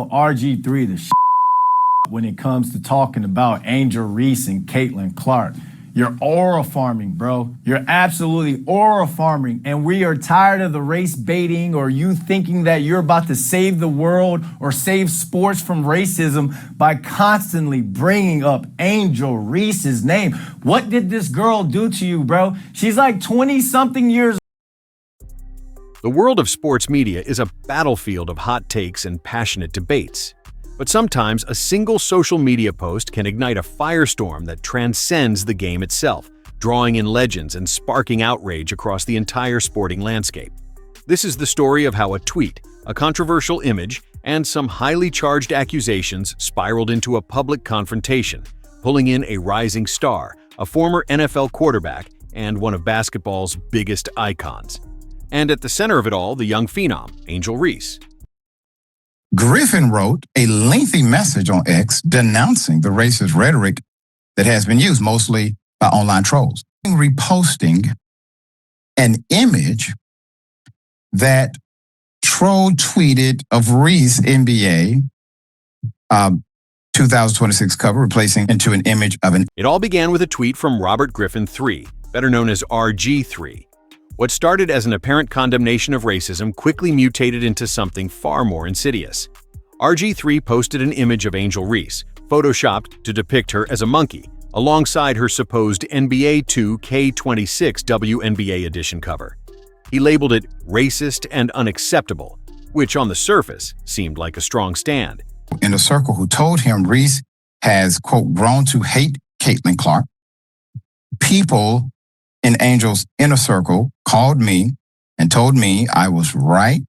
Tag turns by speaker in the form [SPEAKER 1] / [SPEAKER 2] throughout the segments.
[SPEAKER 1] RG3 the when it comes to talking about Angel Reese and Caitlin Clark. You're aura farming, bro. You're absolutely aura farming. And we are tired of the race baiting or you thinking that you're about to save the world or save sports from racism by constantly bringing up Angel Reese's name. What did this girl do to you, bro? She's like 20-something years.
[SPEAKER 2] The world of sports media is a battlefield of hot takes and passionate debates. But sometimes a single social media post can ignite a firestorm that transcends the game itself, drawing in legends and sparking outrage across the entire sporting landscape. This is the story of how a tweet, a controversial image, and some highly charged accusations spiraled into a public confrontation, pulling in a rising star, a former NFL quarterback, and one of basketball's biggest icons. And at the center of it all, the young phenom, Angel Reese.
[SPEAKER 3] Griffin wrote a lengthy message on X denouncing the racist rhetoric that has been used mostly by online trolls, reposting an image that troll tweeted of Reese NBA 2026 cover, replacing into an image of an...
[SPEAKER 2] It all began with a tweet from Robert Griffin III, better known as RG3. What started as an apparent condemnation of racism quickly mutated into something far more insidious. RG3 posted an image of Angel Reese, photoshopped to depict her as a monkey, alongside her supposed NBA 2K26 WNBA edition cover. He labeled it racist and unacceptable, which on the surface seemed like a strong stand.
[SPEAKER 3] In a circle who told him Reese has, quote, grown to hate Caitlin Clark. People in Angel's inner circle called me and told me I was right,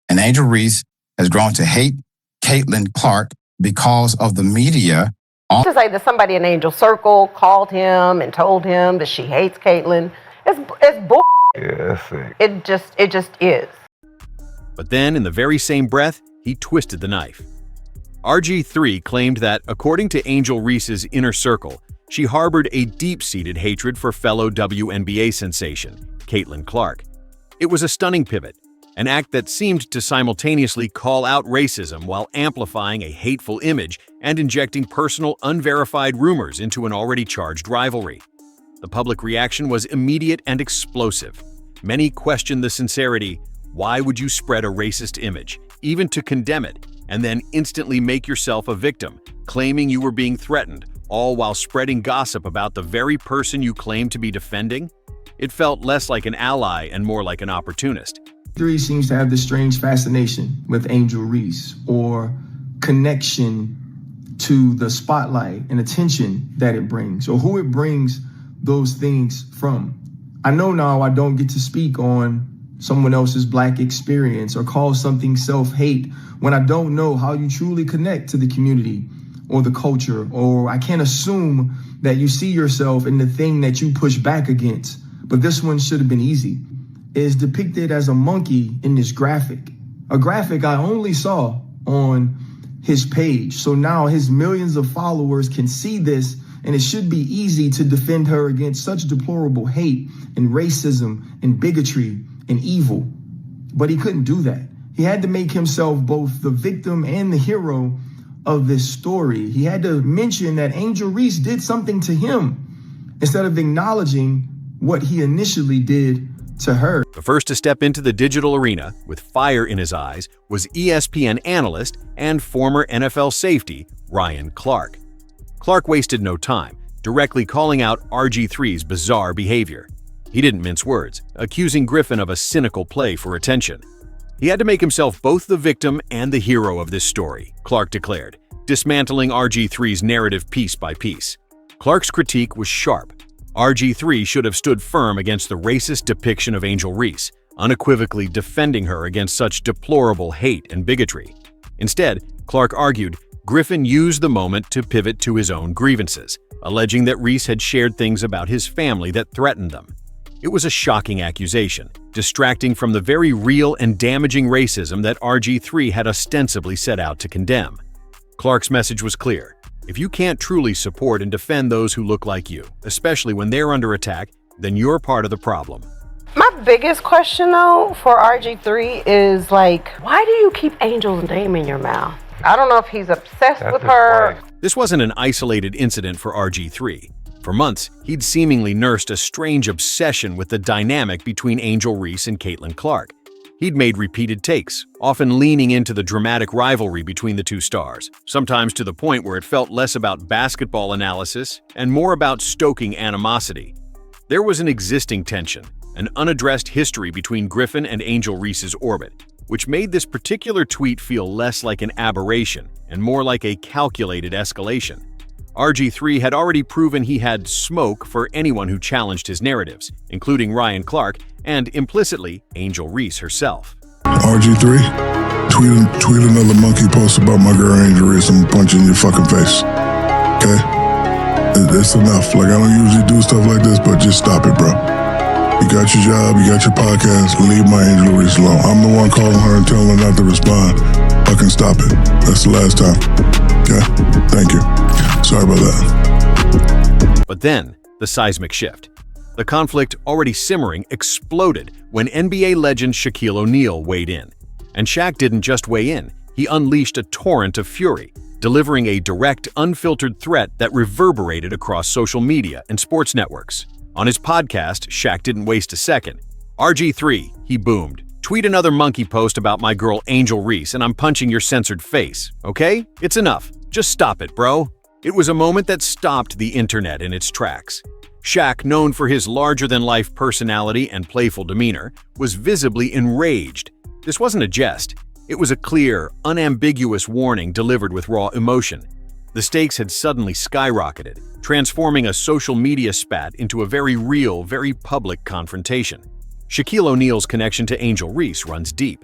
[SPEAKER 3] and Angel Reese has grown to hate Caitlin Clark because of the media.
[SPEAKER 4] To say that somebody in Angel's circle called him and told him that she hates Caitlin, it's bull.
[SPEAKER 5] Yeah, that's it.
[SPEAKER 4] It just is.
[SPEAKER 2] But then, in the very same breath, he twisted the knife. RG3 claimed that, according to Angel Reese's inner circle, she harbored a deep-seated hatred for fellow WNBA sensation, Caitlin Clark. It was a stunning pivot, an act that seemed to simultaneously call out racism while amplifying a hateful image and injecting personal, unverified rumors into an already charged rivalry. The public reaction was immediate and explosive. Many questioned the sincerity. Why would you spread a racist image, even to condemn it, and then instantly make yourself a victim, claiming you were being threatened, all while spreading gossip about the very person you claim to be defending? It felt less like an ally and more like an opportunist.
[SPEAKER 6] Three seems to have this strange fascination with Angel Reese, or connection to the spotlight and attention that it brings, or who it brings those things from. I know now I don't get to speak on someone else's Black experience or call something self-hate when I don't know how you truly connect to the community or the culture, or I can't assume that you see yourself in the thing that you push back against. But this one should have been easy. It is depicted as a monkey in this graphic, a graphic I only saw on his page. So now his millions of followers can see this, and it should be easy to defend her against such deplorable hate and racism and bigotry and evil. But he couldn't do that. He had to make himself both the victim and the hero of this story. He had to mention that Angel Reese did something to him instead of acknowledging what he initially did to her.
[SPEAKER 2] The first to step into the digital arena with fire in his eyes was ESPN analyst and former NFL safety Ryan Clark. Clark wasted no time, directly calling out RG3's bizarre behavior. He didn't mince words, accusing Griffin of a cynical play for attention. He had to make himself both the victim and the hero of this story, Clark declared, dismantling RG3's narrative piece by piece. Clark's critique was sharp. RG3 should have stood firm against the racist depiction of Angel Reese, unequivocally defending her against such deplorable hate and bigotry. Instead, Clark argued, Griffin used the moment to pivot to his own grievances, alleging that Reese had shared things about his family that threatened them. It was a shocking accusation, distracting from the very real and damaging racism that RG3 had ostensibly set out to condemn. Clark's message was clear. If you can't truly support and defend those who look like you, especially when they're under attack, then you're part of the problem.
[SPEAKER 4] My biggest question, though, for RG3 is, like, why do you keep Angel's name in your mouth? I don't know if he's obsessed with her.
[SPEAKER 2] This wasn't an isolated incident for RG3. For months, he'd seemingly nursed a strange obsession with the dynamic between Angel Reese and Caitlin Clark. He'd made repeated takes, often leaning into the dramatic rivalry between the two stars, sometimes to the point where it felt less about basketball analysis and more about stoking animosity. There was an existing tension, an unaddressed history between Griffin and Angel Reese's orbit, which made this particular tweet feel less like an aberration and more like a calculated escalation. RG3 had already proven he had smoke for anyone who challenged his narratives, including Ryan Clark and, implicitly, Angel Reese herself.
[SPEAKER 5] RG3, tweet another monkey post about my girl Angel Reese. I'm punching your fucking face. Okay? It's enough. Like, I don't usually do stuff like this, but just stop it, bro. You got your job, you got your podcast, leave my Angel Reese alone. I'm the one calling her and telling her not to respond. Fucking stop it. That's the last time. Okay? Thank you. Sorry about that.
[SPEAKER 2] But then, the seismic shift. The conflict, already simmering, exploded when NBA legend Shaquille O'Neal weighed in. And Shaq didn't just weigh in, he unleashed a torrent of fury, delivering a direct, unfiltered threat that reverberated across social media and sports networks. On his podcast, Shaq didn't waste a second. RG3, he boomed. Tweet another monkey post about my girl Angel Reese and I'm punching your censored face, okay? It's enough. Just stop it, bro. It was a moment that stopped the internet in its tracks. Shaq, known for his larger-than-life personality and playful demeanor, was visibly enraged. This wasn't a jest. It was a clear, unambiguous warning delivered with raw emotion. The stakes had suddenly skyrocketed, transforming a social media spat into a very real, very public confrontation. Shaquille O'Neal's connection to Angel Reese runs deep.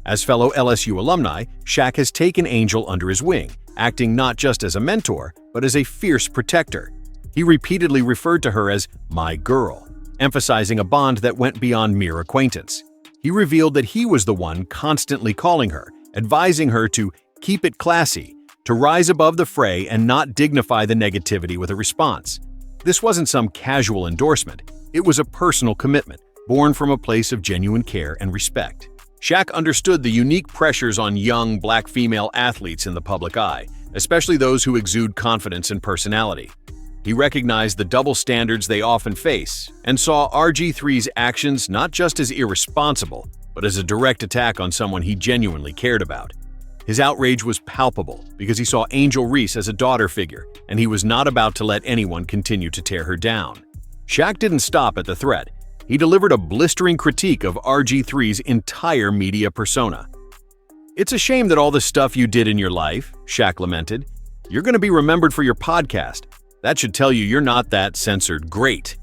[SPEAKER 2] As fellow LSU alumni, Shaq has taken Angel under his wing, acting not just as a mentor, but as a fierce protector. He repeatedly referred to her as "my girl," emphasizing a bond that went beyond mere acquaintance. He revealed that he was the one constantly calling her, advising her to keep it classy, to rise above the fray and not dignify the negativity with a response. This wasn't some casual endorsement. It was a personal commitment, born from a place of genuine care and respect. Shaq understood the unique pressures on young black female athletes in the public eye, especially those who exude confidence and personality. He recognized the double standards they often face and saw RG3's actions not just as irresponsible, but as a direct attack on someone he genuinely cared about. His outrage was palpable because he saw Angel Reese as a daughter figure, and he was not about to let anyone continue to tear her down. Shaq didn't stop at the threat. He delivered a blistering critique of RG3's entire media persona. "It's a shame that all the stuff you did in your life," Shaq lamented. "You're going to be remembered for your podcast. That should tell you you're not that censored great."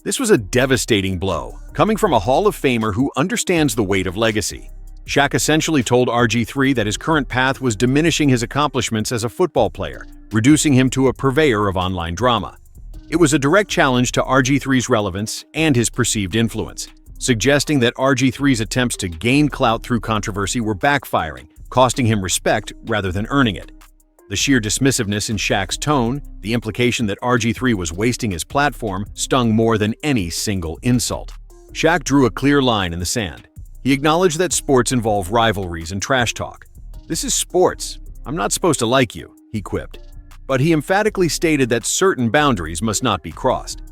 [SPEAKER 2] This was a devastating blow, coming from a Hall of Famer who understands the weight of legacy. Shaq essentially told RG3 that his current path was diminishing his accomplishments as a football player, reducing him to a purveyor of online drama. It was a direct challenge to RG3's relevance and his perceived influence, suggesting that RG3's attempts to gain clout through controversy were backfiring, costing him respect rather than earning it. The sheer dismissiveness in Shaq's tone, the implication that RG3 was wasting his platform, stung more than any single insult. Shaq drew a clear line in the sand. He acknowledged that sports involve rivalries and trash talk. "This is sports. I'm not supposed to like you," he quipped. But he emphatically stated that certain boundaries must not be crossed.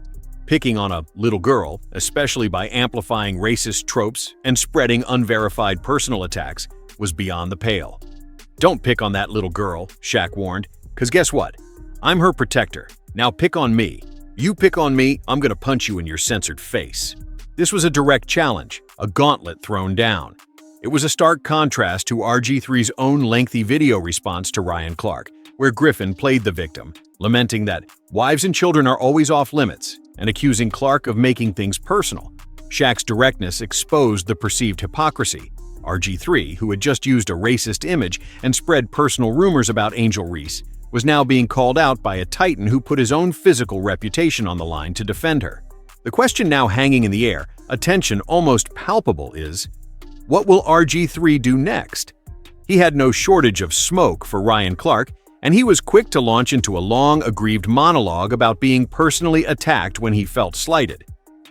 [SPEAKER 2] Picking on a little girl, especially by amplifying racist tropes and spreading unverified personal attacks, was beyond the pale. "Don't pick on that little girl," Shaq warned, "because guess what? I'm her protector. Now pick on me. You pick on me, I'm gonna punch you in your censored face." This was a direct challenge, a gauntlet thrown down. It was a stark contrast to RG3's own lengthy video response to Ryan Clark, where Griffin played the victim, lamenting that wives and children are always off limits and accusing Clark of making things personal. Shaq's directness exposed the perceived hypocrisy. RG3, who had just used a racist image and spread personal rumors about Angel Reese, was now being called out by a titan who put his own physical reputation on the line to defend her. The question now hanging in the air, a tension almost palpable, is, what will RG3 do next? He had no shortage of smoke for Ryan Clark, and he was quick to launch into a long, aggrieved monologue about being personally attacked when he felt slighted.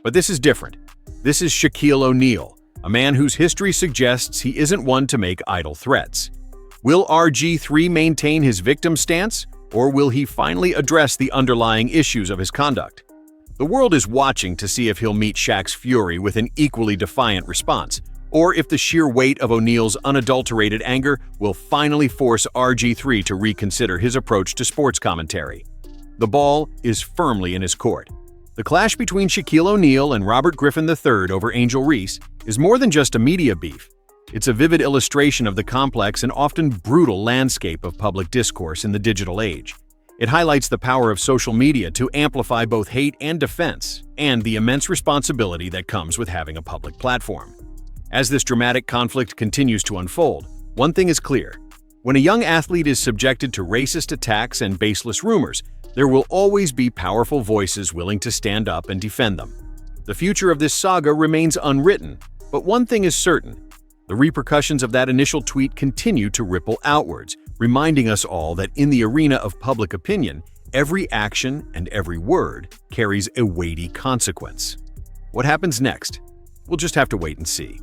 [SPEAKER 2] But this is different. This is Shaquille O'Neal, a man whose history suggests he isn't one to make idle threats. Will RG3 maintain his victim stance, or will he finally address the underlying issues of his conduct? The world is watching to see if he'll meet Shaq's fury with an equally defiant response, or if the sheer weight of O'Neal's unadulterated anger will finally force RG3 to reconsider his approach to sports commentary. The ball is firmly in his court. The clash between Shaquille O'Neal and Robert Griffin III over Angel Reese is more than just a media beef. It's a vivid illustration of the complex and often brutal landscape of public discourse in the digital age. It highlights the power of social media to amplify both hate and defense, and the immense responsibility that comes with having a public platform. As this dramatic conflict continues to unfold, one thing is clear. When a young athlete is subjected to racist attacks and baseless rumors, there will always be powerful voices willing to stand up and defend them. The future of this saga remains unwritten, but one thing is certain. The repercussions of that initial tweet continue to ripple outwards, reminding us all that in the arena of public opinion, every action and every word carries a weighty consequence. What happens next? We'll just have to wait and see.